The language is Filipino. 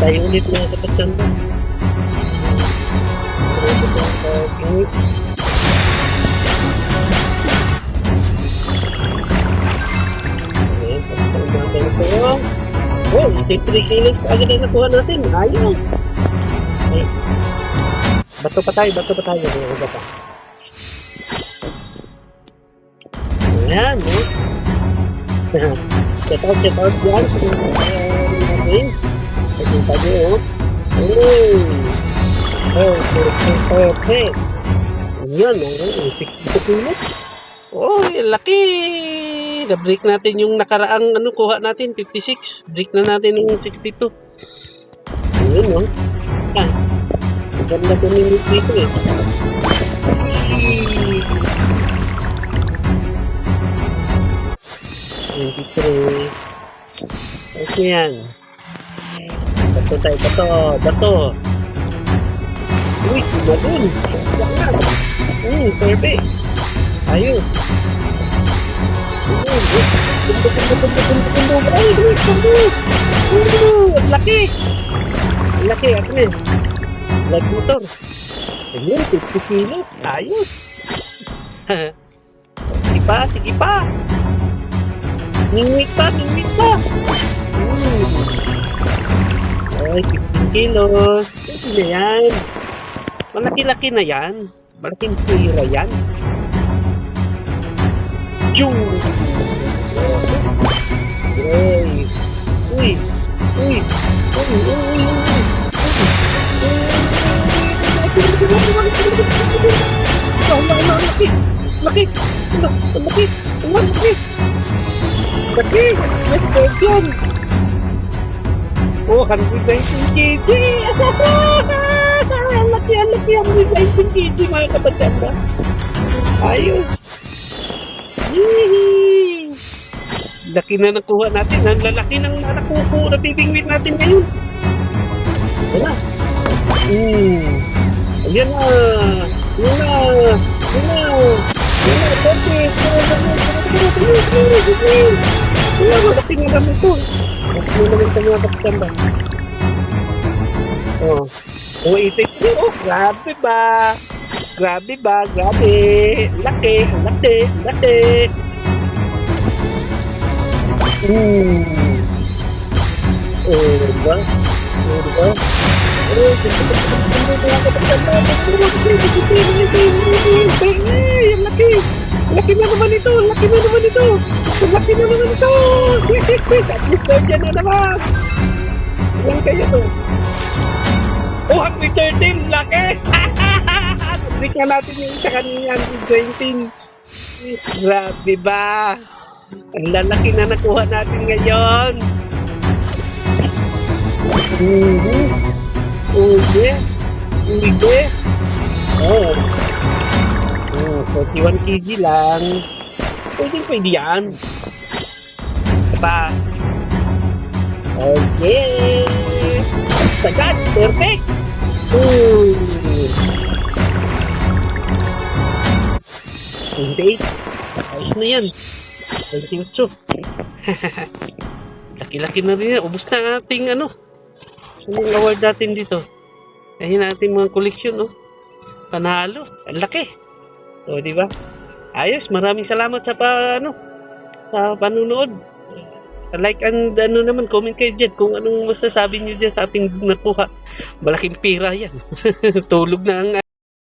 Tayo ulit mga kapatanda. Okay. Oh, 3 kilos agad na nakuha natin. Ayun. Okay. Bato pa tayo. Mga bata. Ayan, no? Check out dyan. Okay. Pagpunta nyo, oh. Oh, perfect. Ayan, 62 kilos. Oh, laki. Na-break natin yung nakaraang kuha natin, 56. Break na natin yung 62. Ayun, no? Ah, maganda tumingin dito eh. 23. Ayos na yan. Bato. Uy, madun. Perfect. Ayos. Ang laki. Ako na. Lag motor. Ayun, 50 kilos. Ayos. Sige pa. Ningwit pa. Ay, 15 kilos. Hindi na yan. Malaki-laki na yan. Malaking pira yan. Yung! Uy! Laki! Let's go dyan! Oh, 119 kg! Ang laki! 119 kg mga kapatanda. Ayos! Yee! Laki na nakuha natin. Ang lalaki ng nabibingwit natin ngayon. Ayan na. Perfect. Malaki nga naman ito. Malaki naman ito mga kapitanda. Oh, itik. Oh, grabe ba? Laki. Diba? Ang laki. Laki na naman ito. Dyan na naman. Ilan kaya to? Oh, 113. Laki. Break na natin yung isa kanina, 120. Grabe ba? Ang lalaki na nakuha natin ngayon. Hindi. Oh. 41 kg lang. Pwede yan. Diba? Okay. Sagad. Perfect. Hindi. Ayos na yan. 28. Laki-laki na rin yan. Ubus na ating Anong award natin dito? Ayun natin mga koleksyon, no? Panalo. Ang laki. O, di ba? Ayos. Maraming salamat sa sa panunood. Like and naman, comment kayo dyan kung anong masasabi nyo dyan sa ating nakuha. Malaking pira yan. Tulog na ang